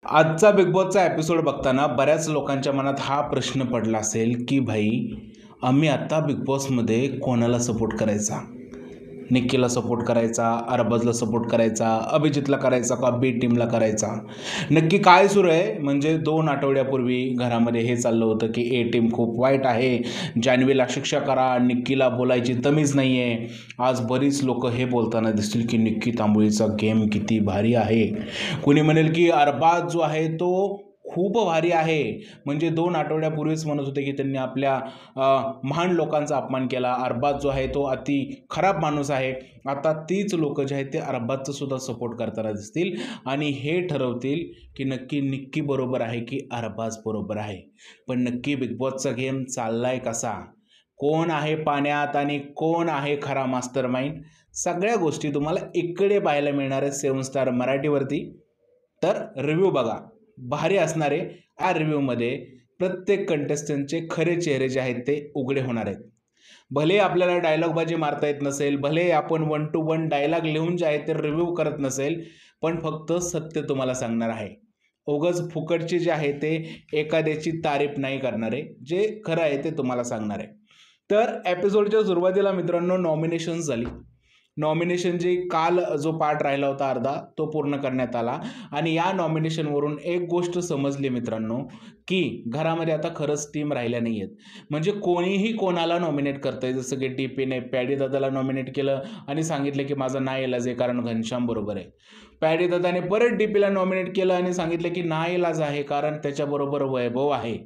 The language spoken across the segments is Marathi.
आजचा बिग बॉसचा एपिसोड बघताना बऱ्याच लोकांच्या मनात हा प्रश्न पडला असेल की भाई आम्ही आता बिग बॉसमध्ये कोणाला सपोर्ट करायचा. निक्कीला सपोर्ट करायचा, अरबाजला सपोर्ट करायचा, अभिजितला करायचा का बी टीमला करायचा. नक्की काय सुरू आहे. म्हणजे 2 आठवड्यापूर्वी घरामध्ये हे चाललं होतं की ए टीम खूप वाईट आहे, जान्हवीला शिक्षा करा, निक्कीला बोलायची तमीज नाही आहे. आज बरीच लोक हे बोलताना दिसतील की निक्की तांबोळीचा गेम किती भारी आहे. कुणी म्हणेल की अरबाज जो आहे तो खूप भारी आहे. म्हणजे 2 आठवड्यापूर्वीच म्हणत होते की त्यांनी आपल्या महान लोकांचा अपमान केला. अरबाज जो आहे तो अति खराब माणूस आहे. आता तीच लोक जे आहेत ते अरबाजचं सुद्धा सपोर्ट करताना दिसतील आणि हे ठरवतील की नक्की निक्की बरोबर आहे की अरबाज बरोबर आहे. पण नक्की बिग बॉसचा गेम चाललाय कसा, कोण आहे पाण्यात आणि कोण आहे खरा मास्टर माइंड, सगळ्या गोष्टी तुम्हाला इकडे पाहायला मिळणार आहे 7 स्टार मराठीवरती. तर रिव्ह्यू बघा, भारी असणार आहे. या रिव्ह्यूमध्ये प्रत्येक कंटेस्टंटचे खरे चेहरे जे आहेत ते उघडे होणार आहेत. भले आपल्याला डायलॉगबाजी मारता येत नसेल, भले आपण 1 to 1 डायलॉग लिहून जे आहे ते रिव्ह्यू करत नसेल, पण फक्त सत्य तुम्हाला सांगणार आहे. उगाच फुकटची जे आहे ते एखाद्याची तारीफ नाही करणार आहे, जे खरं आहे ते तुम्हाला सांगणार आहे. तर एपिसोडच्या सुरुवातीला मित्रांनो नॉमिनेशन्स झाली. नॉमिनेशन जे काल जो पार्ट राहिला होता अर्धा तो पूर्ण करण्यात आला आणि या नॉमिनेशनवरून एक गोष्ट समजली मित्रांनो की घरामध्ये आता खरंच टीम राहिल्या नाही आहेत. म्हणजे कोणीही कोणाला नॉमिनेट करतंय. जसं की टीपीने पॅडी दादाला नॉमिनेट केलं आणि सांगितलं की माझा नाईलाज आहे कारण घनश्याम बरोबर आहे. पॅडी दादाने परत डीपीला नॉमिनेट केलं आणि सांगितलं की नाईलाज आहे कारण त्याच्याबरोबर वैभव आहे.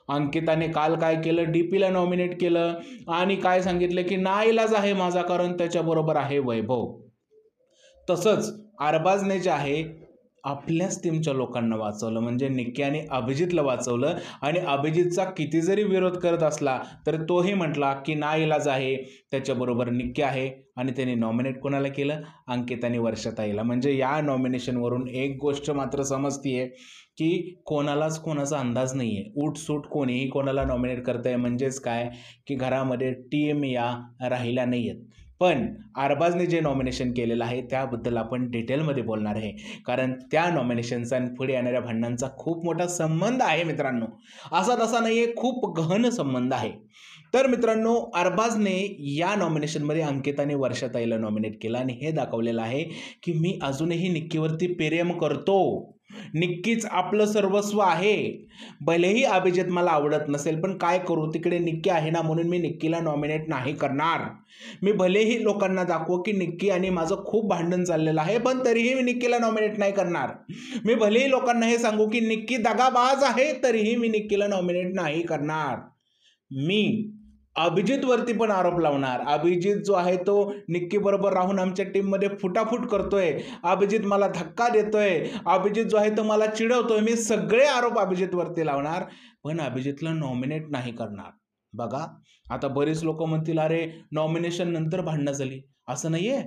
अंकिताने काल काय केलं, डीपीला नॉमिनेट केलं आणि काय सांगितलं की नाईलाज आहे माझा कारण त्याच्याबरोबर आहे वैभव. तसंच अरबाजने जे आहे आपल्याच टीमच्या लोकांना वाचवलं. म्हणजे निक्की आणि अभिजितला वाचवलं आणि अभिजितचा किती जरी विरोध करत असला तर तोही म्हटला की नाईलाज आहे त्याच्याबरोबर निक्की आहे आणि त्यांनी नॉमिनेट कोणाला केलं, अंकित आणि वर्षाताईला. म्हणजे या नॉमिनेशनवरून एक गोष्ट मात्र समजतीये की कोणालाच कोणाचा अंदाज नाही आहे. उठसूट कोणीही कोणाला नॉमिनेट करतंय. म्हणजेच काय की घरामध्ये टीम या राहिल्या नाही आहेत. पण अरबाजने जे नॉमिनेशन केलेलं आहे त्याबद्दल आपण डिटेलमध्ये बोलणार आहे. कारण त्या नॉमिनेशनचा आणि पुढे येणाऱ्या भांडणांचा खूप मोठा संबंध आहे मित्रांनो. असा तसा नाही आहे, खूप गहन संबंध आहे. तर मित्रांनो अरबाजने या नॉमिनेशनमध्ये अंकित आणि वर्षाताईला नॉमिनेट केलं आणि हे दाखवलेलं आहे की मी अजूनही निक्कीवरती प्रेम करतो. निक्कीच आपलं सर्वस्व आहे. भलेही अभिजित मला आवडत नसेल पण काय करू, तिकडे निक्की आहे ना म्हणून मी निक्कीला नॉमिनेट नाही करणार. मी भलेही लोकांना दाखवू की निक्की आणि माझं खूप भांडण चाललेलं आहे पण तरीही मी निक्कीला नॉमिनेट नाही करणार. मी भलेही लोकांना हे सांगू की निक्की दगाबाज आहे तरीही मी निक्कीला नॉमिनेट नाही करणार. मी अभिजित वरती पण आरोप लावणार. अभिजित जो आहे तो निक्की बरोबर राहून आमच्या टीममध्ये फुटाफूट करतोय. अभिजित मला धक्का देतोय. अभिजित जो आहे तो मला चिडवतोय. मी सगळे आरोप अभिजित वरती लावणार पण अभिजितला नॉमिनेट नाही करणार. बघा आता बरेच लोक म्हणतील अरे नॉमिनेशन नंतर भांडणं झाली. असं नाहीये.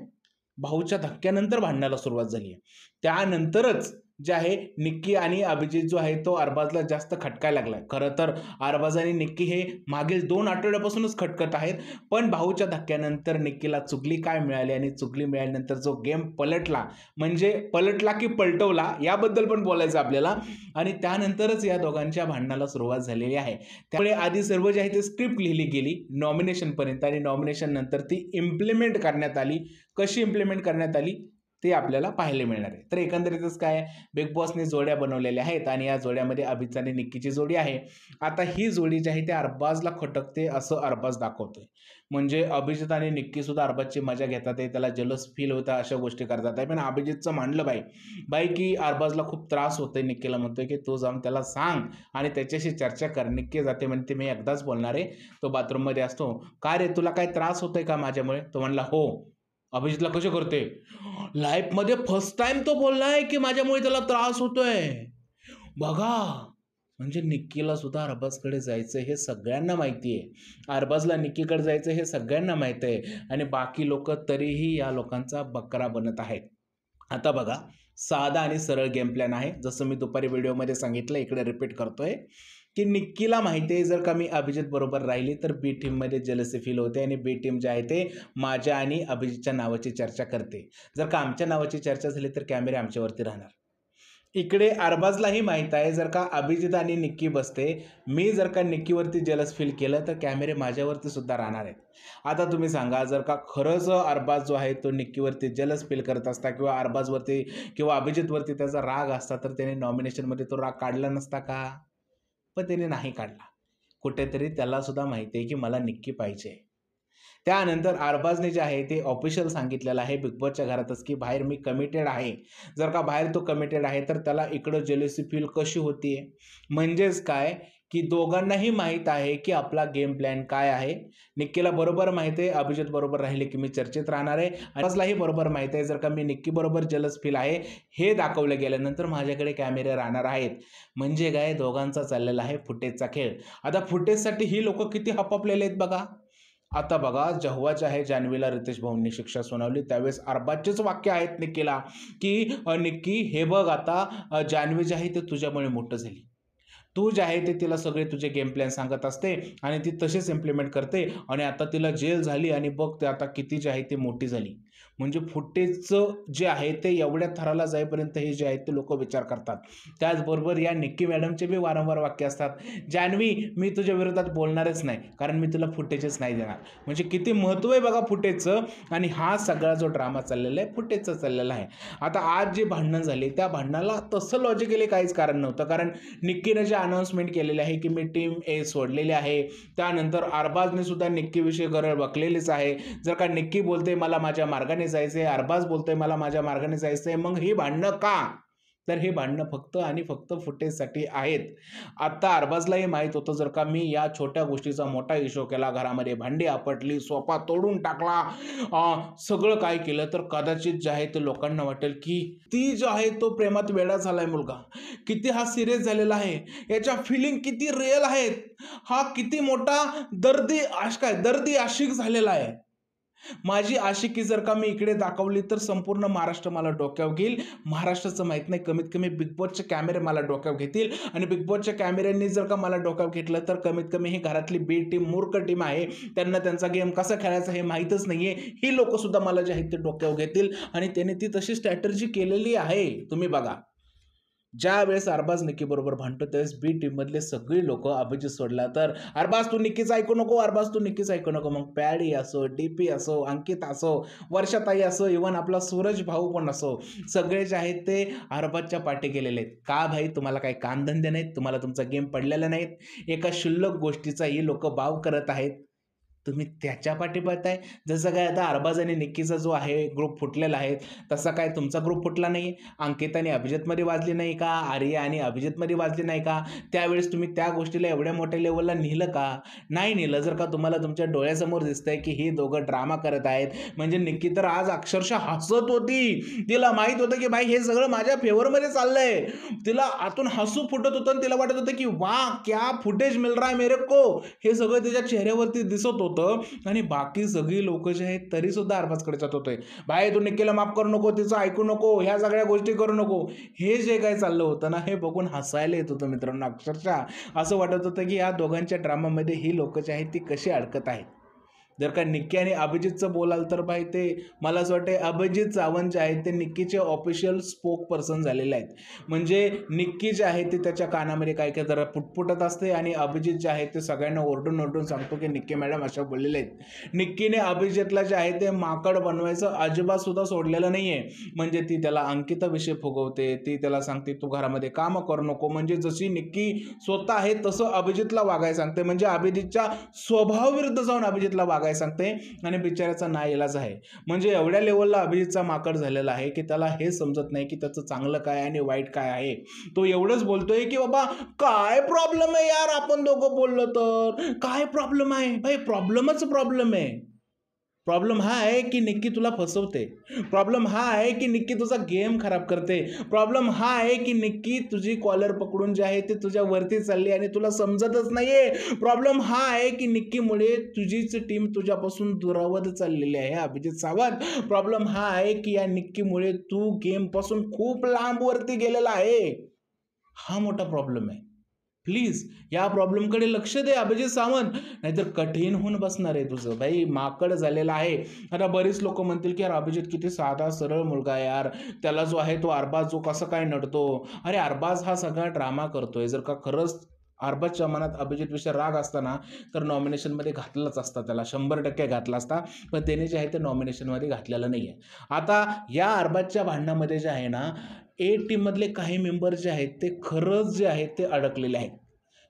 भाऊच्या धक्क्यानंतर भांडणाला सुरुवात झाली आहे. त्यानंतरच जे आहे निक्की आणि अभिजित जो आहे तो अरबाजला जास्त खटकायला लागलाय. खरं तर अरबाज आणि निक्की हे मागील 2 आठवड्यापासूनच खटकत आहेत. पण भाऊच्या धक्क्यानंतर निक्कीला चुगली काय मिळाली आणि चुगली मिळाल्यानंतर जो गेम पलटला, म्हणजे पलटला की पलटवला याबद्दल पण बोलायचं आपल्याला. आणि त्यानंतरच या दोघांच्या भांडणाला सुरुवात झालेली आहे. त्यामुळे आधी सर्व जे आहे ते स्क्रिप्ट लिहिली गेली नॉमिनेशनपर्यंत आणि नॉमिनेशन नंतर ती इम्प्लिमेंट करण्यात आली. कशी इम्प्लिमेंट करण्यात आली ते आपल्याला पाहायला मिळणार आहे. तर एकंदरीतच काय बिग बॉसने जोड्या बनवलेल्या आहेत आणि या जोड्यामध्ये अभिजित आणि निक्कीची जोडी आहे. आता ही जोडी जी आहे ते अरबाजला खटकते असं अरबाज दाखवतोय. म्हणजे अभिजित आणि निक्की सुद्धा अरबाजची मजा घेतात आहे, त्याला जलस फील होतं, अशा गोष्टी करतात आहे. पण अभिजितचं मांडलं बाई की अरबाजला खूप त्रास होतोय. निक्कीला म्हणतोय की तू जाऊन त्याला सांग आणि त्याच्याशी चर्चा कर. निक्की जाते म्हणते मी एकदाच बोलणार आहे. तो बाथरूममध्ये असतो. का रे तुला काय त्रास होतोय का माझ्यामुळे? तो म्हणला हो. अभिजितला कसे करते, लाईफमध्ये फर्स्ट टाइम तो बोललाय की माझ्यामुळे त्याला त्रास होतोय. बघा म्हणजे निक्कीला सुद्धा अरबाजकडे जायचं हे सगळ्यांना माहिती आहे. अरबाजला निक्कीकडे जायचं हे सगळ्यांना माहिती आहे आणि बाकी लोक तरीही या लोकांचा बकरा बनत आहेत. आता बघा साधा आणि सरळ गेम प्लॅन आहे. जसं मी दुपारी व्हिडिओमध्ये सांगितलं इकडे रिपीट करतोय की निक्कीला माहिती आहे जर का मी अभिजित बरोबर राहिली तर बी टीममध्ये जेलसी फील होते आणि बी टीम जे आहे ते माझ्या आणि अभिजितच्या नावाची चर्चा करते. जर का आमच्या नावाची चर्चा झाली तर कॅमेरे आमच्यावरती राहणार. इकडे अरबाजलाही माहीत आहे जर का अभिजित आणि निक्की बसते, मी जर का निक्कीवरती जलस फील केलं तर कॅमेरे माझ्यावरती सुद्धा राहणार आहेत. आता तुम्ही सांगा जर का खरंच अरबाज जो आहे तो निक्कीवरती जलस फील करत असता किंवा अरबाजवरती किंवा अभिजितवरती त्याचा राग असता तर त्याने नॉमिनेशनमध्ये तो राग काढला नसता का? पण त्याने नाही काढला. कुठेतरी त्याला सुद्धा माहिती आहे की मला निक्की पाहिजे. त्यानंतर अरबाजने जे आहे ते ऑफिशियल सांगितलेलं आहे बिग बॉसच्या घरातच की बाहेर मी कमिटेड आहे. जर का बाहेर तो कमिटेड आहे तर त्याला इकडं जेलसी फील कशी होतीये? म्हणजेच काय की दोघांनाही माहीत आहे की आपला गेम प्लॅन काय आहे. निक्कीला बरोबर माहीत आहे अभिजित बरोबर राहिले की मी चर्चेत राहणार आहे. अरबाजलाही बरोबर माहीत आहे जर का मी निक्की बरोबर जेलस फील आहे हे दाखवलं गेल्यानंतर माझ्याकडे कॅमेरे राहणार आहेत. म्हणजे काय दोघांचा चाललेला आहे फुटेजचा खेळ. आता फुटेजसाठी ही लोकं किती हपापलेले आहेत बघा. आता बघा जेव्हा आहे जान्हवीला रितेश भाऊंनी शिक्षा सुनावली त्यावेळेस अरबाजचेच वाक्य आहेत निक्कीला की निक्की हे बघ आता जान्हवी जी आहे ते तुझ्यामुळे मोठं झाली. तू जे आहे ते तिला सगळे तुझे गेम प्लॅन सांगत असते आणि ती तसेच इम्प्लिमेंट करते आणि आता तिला जेल झाली आणि बघ ते आता किती जे आहे ते मोठी झाली. म्हणजे फुटेजचं जे आहे ते एवढ्या थराला जाईपर्यंत हे जे आहे ते लोक विचार करतात. त्याचबरोबर या निक्की मॅडमचे बी वारंवार वाक्य असतात, जान्हवी मी तुझ्या विरोधात बोलणारच नाही कारण मी तुला फुटेजच नाही देणार. म्हणजे किती महत्त्व आहे बघा फुटेजचं. आणि हा सगळा जो ड्रामा चाललेला आहे फुटेजचा चाललेला आहे. आता आज जे भांडणं झाली त्या भांडणाला तसं लॉजिकली काहीच कारण नव्हतं कारण निक्कीने जे अनाउन्समेंट केलेले आहे की मी टीम ए सोडलेली आहे. त्यानंतर अरबाजने सुद्धा निक्कीविषयी गरळ बकलेलीच आहे. जर का निक्की बोलते मला माझ्या मार्गाने जायचंय, अरबाज बोलतोय मला माझ्या मार्गाने जायचंय, मग ही भांडणं का? तर हे भांडणं फक्त आणि फक्त फुटेजसाठी आहेत. आता अरबाजलाही माहीत होतं जर का मी या छोट्या गोष्टीचा मोठा इशू केला, घरामध्ये भांडी आपटली, सोफा तोडून टाकला, सगळं काय केलं तर कदाचित जे आहे ते लोकांना वाटेल की ती जो आहे तो प्रेमात वेडा झालाय मुलगा, किती हा सिरियस झालेला आहे, याच्या फिलिंग किती रिअल आहेत, हा किती मोठा दर्दी आशिक झालेला आहे. माझी आशिकी जर का मी इकडे दाखवली तर संपूर्ण महाराष्ट्र मला डोक्यावर घेईल. महाराष्ट्राचं माहीत नाही कमीत कमी बिग बॉसचे कॅमेरे मला डोक्यावर घेतील आणि बिग बॉसच्या कॅमेऱ्यांनी जर का मला डोक्यावर घेतलं तर कमीत कमी ही घरातली बी टीम मूर्ख टीम आहे, त्यांना त्यांचा गेम कसा खेळायचा हे माहीतच नाहीये, ही लोक सुद्धा मला जे आहेत ते डोक्यावर घेतील आणि त्याने ती तशी स्ट्रॅटर्जी केलेली आहे. तुम्ही बघा ज्या वेळेस अरबाज निक्की बरोबर भांडतो त्यावेळेस बी टीम मधले सगळी लोक अभिजित सोडला तर अरबाज तू निक्कीच ऐकू नको, अरबाज तू निक्कीच ऐकू नको. मग पॅडी असो, डीपी असो, अंकित असो, वर्षाताई असो, इव्हन आपला सूरज भाऊ पण असो, सगळे जे आहेत ते अरबाजच्या पाठी गेलेले आहेत. का भाई तुम्हाला काही कामधंदे नाहीत, तुम्हाला तुमचा गेम पडलेला नाहीत, एका क्षुल्लक गोष्टीचा ही लोक बाव करत आहेत, तुम्ही त्याच्या पाठी पळताय. जसं काय आता अरबाज आणि निक्कीचा जो आहे ग्रुप फुटलेला आहे तसा काय तुमचा ग्रुप फुटला नाही? अंकित आणि अभिजितमध्ये वाजली नाही का? आर्या आणि अभिजितमध्ये वाजली नाही का? त्यावेळेस तुम्ही त्या गोष्टीला एवढ्या मोठ्या लेवलला नेलं का? नाही नेलं. जर का तुम्हाला तुमच्या डोळ्यासमोर दिसतंय की ही दोघं ड्रामा करत आहेत, म्हणजे निक्की तर आज अक्षरशः हसत होती. तिला माहित होतं की भाई हे सगळं माझ्या फेवरमध्ये चाललंय. तिला आतून हसू फुटत होतं आणि तिला वाटत होतं की वाह क्या फुटेज मिल रहा है मेरे को. हे सगळं तिच्या चेहऱ्यावरती दिसत होतं आणि बाकी सगळी लोक जे आहेत तरी सुद्धा अरबाजकडे जात होते, भाई तू निक्कीला माफ करू नको, तिचं ऐकू नको, ह्या सगळ्या गोष्टी करू नको. हे जे काही चाललं होतं ना हे बघून हसायला येत होतं मित्रांनो. अक्षरशः असं वाटत होतं की या दोघांच्या ड्रामामध्ये ही लोक जे आहेत ती कशी अडकत आहेत. जर का निक्की आणि अभिजितचं बोलाल तर भाई ते मला असं वाटतं अभिजित सावंत जे आहेत ते निक्कीचे ऑफिशियल स्पोक पर्सन झालेले आहेत. म्हणजे निक्की जे आहे ते त्याच्या कानामध्ये काय काय जरा पुटपुटत असते आणि अभिजित जे आहे ते सगळ्यांना ओरडून ओरडून सांगतो की निक्की मॅडम अशा बोललेले आहेत. निक्कीने अभिजितला जे आहे ते माकड बनवायचं अजिबात सुद्धा सोडलेलं नाहीये. म्हणजे ती त्याला अंकिता विषय फुगवते, ती त्याला सांगते तू घरामध्ये कामं करू नको, म्हणजे जशी निक्की स्वतः आहे तसं अभिजितला वागायला सांगते. म्हणजे अभिजितच्या स्वभावाविरुद्ध जाऊन अभिजितला वागायला सांगते आणि बिचाऱ्याचा नाईलाज आहे. म्हणजे एवढ्या लेवलला अभिजितचा माकड झालेला आहे की त्याला हे समजत नाही की त्याचं चांगलं काय आणि वाईट काय आहे. तो एवढंच बोलतोय की बाबा काय प्रॉब्लेम आहे यार, आपण दोघं बोललो तर काय प्रॉब्लेम आहे भाई, प्रॉब्लेमच प्रॉब्लेम आहे. प्रॉब्लेम हा आहे की निक्की तुला फसवते, प्रॉब्लेम हा आहे की निक्की तुझा गेम खराब करते, प्रॉब्लेम हा आहे की निक्की तुझी कॉलर पकडून जे आहे ते तुझ्या वरती चालली आणि तुला समजतच नाहीये, प्रॉब्लेम हा आहे की निक्कीमुळे तुझीच टीम तुझ्यापासून दुरावत चाललेली आहे अभिजित सावंत. प्रॉब्लेम हा आहे की या निक्कीमुळे तू गेम पासून खूप लांब वरती गेलेला आहे. हा मोठा प्रॉब्लेम आहे. प्लीज या प्रॉब्लेमकडे लक्ष दे अभिजित सावंत, नाहीतर कठीण होऊन बसणार आहे तुझं. भाई माकड झालेला आहे. आता बरीच लोक म्हणतील की यार अभिजित किती साधा सरळ मुलगा आहे यार, त्याला जो आहे तो अरबाज जो कसं काय नडतो. अरे अरबाज हा सगळा ड्रामा करतोय. जर का खरंच अरबाजच्या मनात अभिजितविषयी राग असताना तर नॉमिनेशनमध्ये घातलंच असता, त्याला 100% घातला असता, पण त्याने जे आहे ते नॉमिनेशनमध्ये घातलेलं नाही आहे. आता या अरबाजच्या भांडणामध्ये जे आहे ना, ए टीममधले काही मेंबर जे आहेत ते खरंच जे आहेत ते अडकलेले आहेत.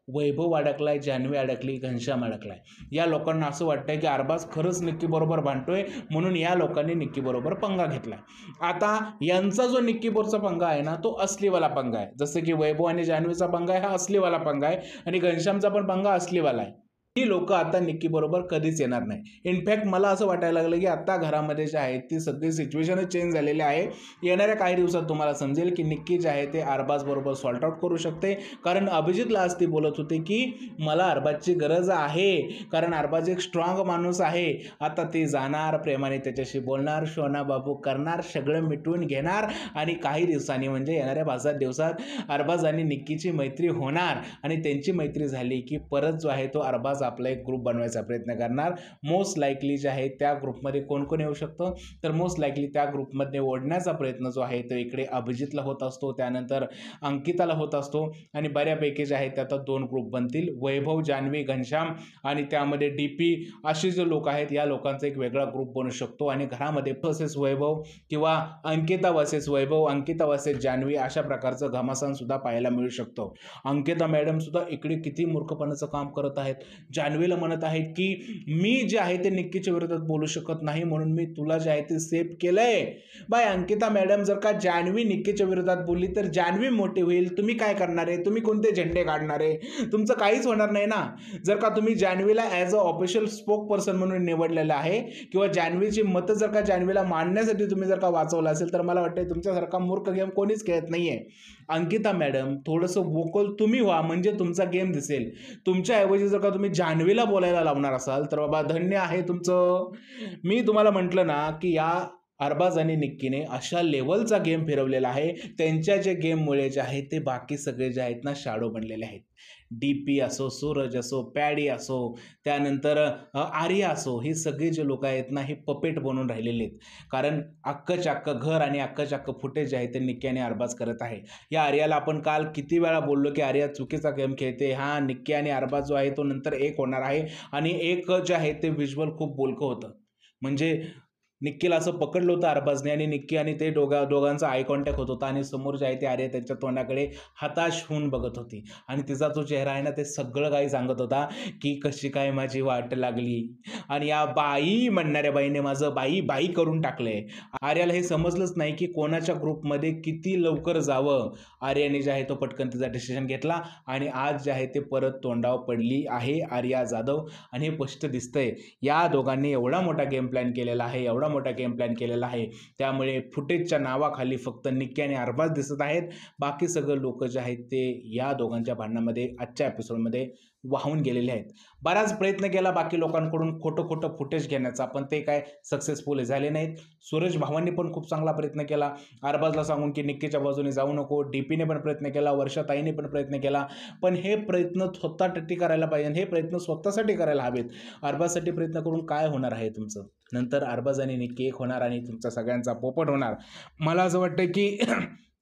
वैभव अडकलाय, जान्हवी अडकली, घनश्याम अडकलाय. या लोकांना असं वाटतंय की अरबाज खरंच निक्की बरोबर भांडतोय, म्हणून या लोकांनी निक्की बरोबर पंगा घेतलाय. आता यांचा जो निक्की बरोबरचा पंगा आहे ना, तो असलीवाला पंगा आहे. जसं की वैभव आणि जान्हवीचा पंगा आहे हा असलीवाला पंगा आहे, आणि घनश्यामचा पण पंगा असलीवाला आहे. ही लोक आता निक्की बरोबर कधीच येणार नाही. इनफॅक्ट मला असं वाटायला लागलं की आता घरामध्ये जे आहे ती सगळी सिच्युएशनच चेंज झालेली आहे. येणाऱ्या काही दिवसात तुम्हाला समजेल की निक्की जे आहे ते अरबाज बरोबर सॉल्ट आउट करू शकते. कारण अभिजितला आज ती बोलत होते की मला अरबाजची गरज आहे, कारण अरबाज एक स्ट्रॉंग माणूस आहे. आता ती जाणार, प्रेमाने त्याच्याशी बोलणार, शोना बाबू करणार, सगळं मिटवून घेणार, आणि काही दिवसांनी म्हणजे येणाऱ्या 5-7 दिवसात अरबाज आणि निक्कीची मैत्री होणार, आणि त्यांची मैत्री झाली की परत जो आहे तो अरबाज आपला एक ग्रुप बनवायचा प्रयत्न करणार. मोस्ट लाईकली जे आहे त्या ग्रुपमध्ये कोण कोण येऊ शकतं, तर मोस्ट लाईकली त्या ग्रुपमध्ये ओढण्याचा प्रयत्न जो आहे तो इकडे अभिजितला होत असतो, त्यानंतर अंकिताला होत असतो, आणि बऱ्यापैकी जे आहे ते आता 2 ग्रुप बनतील, वैभव, जान्हवी, घनश्याम, आणि त्यामध्ये डीपी असे जे लोक आहेत या लोकांचा एक वेगळा ग्रुप बनू शकतो. आणि घरामध्ये वर्सेस वैभव किंवा अंकिता वर्सेस वैभव, अंकिता वर्सेस जान्हवी अशा प्रकारचं घमासान सुद्धा पाहायला मिळू शकतो. अंकिता मॅडम सुद्धा इकडे किती मूर्खपणाचं काम करत आहेत. जान्हवीला म्हणत आहेत की मी जे आहे ते निक्कीच्या विरोधात बोलू शकत नाही, म्हणून मी तुला जे आहे ते सेफ केलंय. बाय अंकिता मॅडम, जर का जान्हवी निक्कीच्या विरोधात बोलली तर जान्हवी मोठी होईल, तुम्ही काय करणार आहे, तुम्ही कोणते झेंडे काढणार आहे, तुमचं काहीच होणार नाही ना. जर का तुम्ही जान्हवीला as a official spokesperson म्हणून निवडलेलं आहे, किंवा जान्हवीची मतं जर का जान्हवीला मांडण्यासाठी तुम्ही जर का वाचवलं असेल, तर मला वाटतं तुमच्यासारखा मूर्ख गेम कोणीच खेळत नाहीये. अंकिता मॅडम, थोडंसं वोकल तुम्ही व्हा, म्हणजे तुमचा गेम दिसेल. तुमच्याऐवजी जर का तुम्ही जान्हवीला बोलायला लावणार असाल तर बाबा धन्य आहे तुमचं. मी तुम्हाला म्हटलं ना की या अरबाज आणि निक्कीने अशा लेवलचा गेम फिरवलेला आहे, त्यांच्या जे गेममुळे जे आहे ते बाकी सगळे जे आहेत ना शाडो बनलेले आहेत. डीपी असो, सूरज असो, पॅडी असो, त्यानंतर आर्या असो, ही सगळी जे लोक आहेत ना हे पपेट बनून राहिलेले आहेत. कारण अख्खच्या अख्खं घर आणि अख्खच्या अख्खं फुटेज जे आहे ते निक्की आणि अरबाज करत आहे. या आर्याला आपण काल किती वेळा बोललो की आर्या चुकीचा गेम खेळते. हा निक्की आणि अरबाज जो आहे तो नंतर एक होणार आहे, आणि एक जे आहे ते व्हिज्युअल खूप बोलकं होतं. म्हणजे निक्कीला असं पकडलं होतं अरबाजने, आणि निक्की आणि ते दोघांचा आय कॉन्टॅक्ट होत होता, आणि समोर जे आहे ते आर्या त्यांच्या तोंडाकडे हताश होऊन बघत होती, आणि तिचा जो चेहरा आहे ना ते सगळं काही सांगत होता की कशी काय माझी वाट लागली, आणि या बाई म्हणणाऱ्या बाईने माझं बाई बाई करून टाकलंय. आर्याला हे समजलंच नाही की कोणाच्या ग्रुपमध्ये किती लवकर जावं. आर्याने जे आहे तो पटकन तिचा डिसिजन घेतला, आणि आज जे आहे ते परत तोंडावर पडली आहे आर्या जाधव, आणि हे स्पष्ट दिसतंय या दोघांनी एवढा मोठा गेम प्लॅन केलेला आहे, एवढा मोठा गेम प्लॅन केलेला आहे. त्यामुळे फुटेजच्या नावाखाली फक्त निक्की आणि अरबाज दिसत आहेत, बाकी सगळे लोक जे आहेत ते या दोघांच्या भांडणामध्ये आजच्या एपिसोडमध्ये वाहून गेलेले आहेत. बराच प्रयत्न केला बाकी लोकांकडून खोटं फुटेज घेण्याचा, पण ते काय सक्सेसफुल झाले नाहीत. सूरज भावांनी पण खूप चांगला प्रयत्न केला अरबाजला सांगून की निक्कीच्या बाजूने जाऊ नको, डीपीने पण प्रयत्न केला, वर्षाताईने पण प्रयत्न केला, पण हे प्रयत्न स्वतःसाठी करायला पाहिजे, हे प्रयत्न स्वतःसाठी करायला हवेत. अरबाजसाठी प्रयत्न करून काय होणार आहे तुमचं? नंतर अरबाज आणि निक्की एक होणार, आणि तुमचा सगळ्यांचा पोपट होणार. मला असं वाटतं की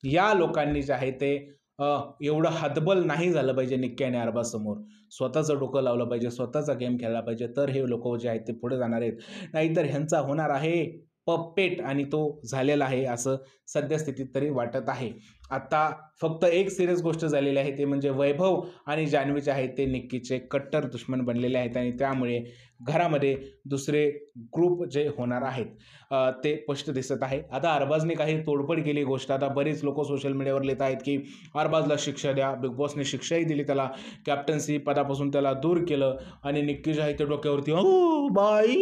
या लोकांनी जे आहे ते एवढं हतबल नाही झालं पाहिजे निक्की आणि अरबाज समोर. स्वतःचं डोकं लावलं पाहिजे, स्वतःचा गेम खेळला पाहिजे, तर हे लोक जे आहेत ते पुढे जाणार आहेत. नाहीतर ह्यांचा होणार आहे पपेट, आणि तो झालेला आहे असं सद्यस्थितीत तरी वाटत आहे. आता फक्त एक सिरियस गोष्ट झालेली आहे, ते म्हणजे वैभव आणि जान्हवी जे आहेत ते निक्कीचे कट्टर दुश्मन बनलेले आहेत, आणि त्यामुळे घरामध्ये दुसरे ग्रुप जे होणार आहेत ते स्पष्ट दिसत आहे. आता अरबाजने काही तोडफोड केली गोष्ट, आता बरेच लोक सोशल मीडियावर लिहित आहेत की अरबाजला शिक्षा द्या. बिग बॉसने शिक्षाही दिली, त्याला कॅप्टन्सी पदापासून त्याला दूर केलं, आणि निक्की जे आहे ते डोक्यावरती बाई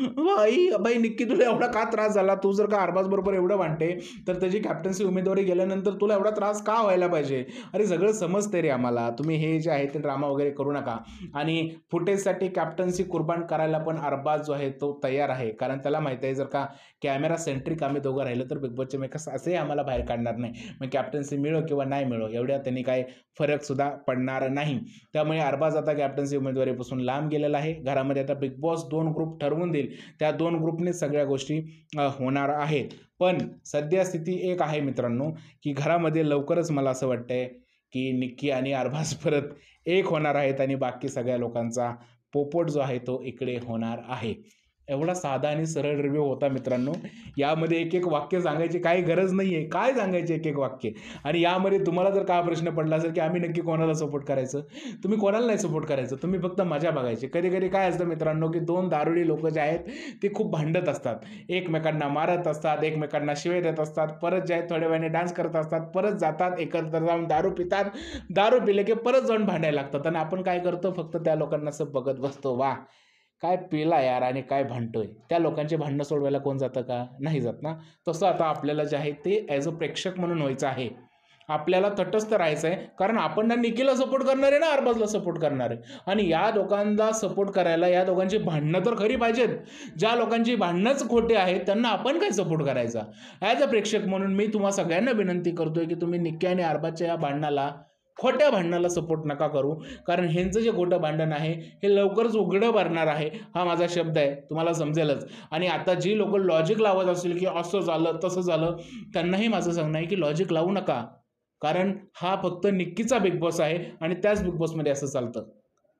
भाई भाई निक्की तुला एवढा का त्रास झाला? तू जर का अरबाज बरोबर एवढं वाटते तर त्याची कॅप्टन्सी उमेदवारी गेल्यानंतर तुला एवढा त्रास का व्हायला पाहिजे? अरे सगळं समजते रे आम्हाला, तुम्ही हे जे आहे ते ड्रामा वगैरे करू नका. आणि फुटेजसाठी कॅप्टन्सी कुर्बान करायला पण अरबाज जो आहे तो तयार आहे, कारण त्याला माहिती आहे जर का कॅमेरा सेंट्रिक आम्ही दोघं राहिलं तर बिग बॉसचे मेकर्स असेही आम्हाला बाहेर काढणार नाही. मग कॅप्टन्सी मिळो किंवा नाही मिळो एवढ्या त्यांनी काय फरक सुद्धा पडणार नाही. त्यामुळे अरबाज आता कॅप्टन्सी उमेदवारीपासून लांब गेलेला आहे. घरामध्ये आता बिग बॉस 2 ग्रुप ठरवून देईल, त्या 2 ग्रुपने सगळ्या गोष्टी होणार आहेत. पण सध्या स्थिती एक आहे मित्रांनो, की घरामध्ये लवकरच मला असं वाटतंय की निक्की आणि अरबाज परत एक होणार आहेत आणि बाकी सगळ्या लोकांचा पोपट जो आहे तो इकडे होणार आहे. एवढा साधा आणि सरळ रिव्ह्यू होता मित्रांनो. यामध्ये एक एक वाक्य सांगायची काही गरज नाही आहे. काय सांगायचे एक एक वाक्य? आणि यामध्ये तुम्हाला जर का प्रश्न पडला असेल की आम्ही नक्की कोणाला सपोर्ट करायचं, तुम्ही कोणाला नाही सपोर्ट करायचं, तुम्ही फक्त मजा बघायची. कधी कधी काय असतं मित्रांनो की 2 दारुडी लोक जे आहेत ते खूप भांडत असतात, एकमेकांना मारत असतात, एकमेकांना शिवे देत असतात, परत जे आहे थोड्या वेळाने डान्स करत असतात, परत जातात एकत्र जाऊन दारू पितात, दारू पिले की परत जाऊन भांडायला लागतात. आणि आपण काय करतो, फक्त त्या लोकांना असं बघत बसतो, वा काय पेला यार आणि काय भांडतोय. त्या लोकांचे भांडणं सोडवायला कोण जातं का? नाही जात ना. तसं आता आपल्याला जे आहे ते ॲज अ प्रेक्षक म्हणून व्हायचं आहे. आपल्याला तटस्थ राहायचं आहे, कारण आपण ना निकीला सपोर्ट करणार आहे ना अरबाजला सपोर्ट करणार आहे. आणि या दोघांना सपोर्ट करायला या दोघांची भांडणं तर खरी पाहिजेत. ज्या लोकांची भांडणंच खोटे आहेत त्यांना आपण काय सपोर्ट करायचा? ॲज अ प्रेक्षक म्हणून मी तुम्हा सगळ्यांना विनंती करतोय की तुम्ही निक्की आणि अरबाजच्या या भांडणाला, खोट्या भांडणाला सपोर्ट नका करू. कारण ह्यांचं जे खोटं भांडण आहे हे लवकरच उघडं भरणार आहे. हा माझा शब्द आहे, तुम्हाला समजेलच. आणि आता जी लोक लॉजिक लावत असतील की असं झालं तसं झालं, त्यांनाही माझं सांगणं आहे की लॉजिक लावू नका. कारण हा फक्त निक्कीचा बिग बॉस आहे आणि त्याच बिग बॉसमध्ये असं चालतं.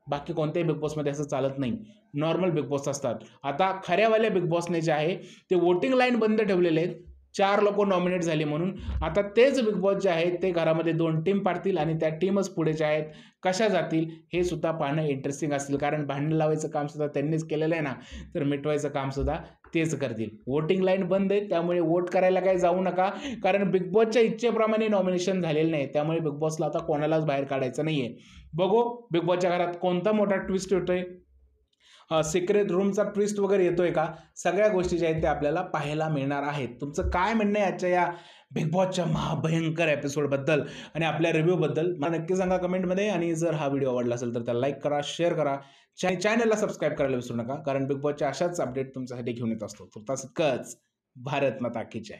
बाकी कोणत्याही बिग बॉसमध्ये असं चालत नाही. नॉर्मल बिग बॉस असतात. आता खऱ्यावाल्या बिग बॉसने जे आहे ते वोटिंग लाईन बंद ठेवलेले आहेत. 4 लोक नॉमिनेट झाले म्हणून. आता तेच बिग बॉस जे आहेत ते घरामध्ये 2 टीम पाडतील आणि त्या टीमच पुढे जे आहेत कशा जातील हे सुद्धा पाहणं इंटरेस्टिंग असेल. कारण भांडण लावायचं काम सुद्धा त्यांनीच केलेलं आहे ना, तर मिटवायचं काम सुद्धा तेच करतील. वोटिंग लाईन बंद आहे, त्यामुळे वोट करायला काही जाऊ नका. कारण बिग बॉसच्या इच्छेप्रमाणे नॉमिनेशन झालेलं नाही, त्यामुळे बिग बॉसला आता कोणालाच बाहेर काढायचं नाहीये. बघू बिग बॉसच्या घरात कोणता मोठा ट्विस्ट होतोय, सिक्रेट रूमचा ट्विस्ट वगैरे येतोय का? सगळ्या गोष्टी ज्या आहेत त्या आपल्याला पाहायला मिळणार आहेत. तुमचं काय म्हणणं आहे आजच्या या बिग बॉसच्या महाभयंकर एपिसोडबद्दल आणि आपल्या रिव्ह्यूबद्दल मला नक्की सांगा कमेंटमध्ये. आणि जर हा व्हिडिओ आवडला असेल तर त्याला लाईक करा, शेअर करा, चॅनलला सबस्क्राईब करायला विसरू नका. कारण बिग बॉसच्या अशाच अपडेट तुमच्यासाठी घेऊन येत असतो. तुर्तास इतकंच. भारत माता की जय.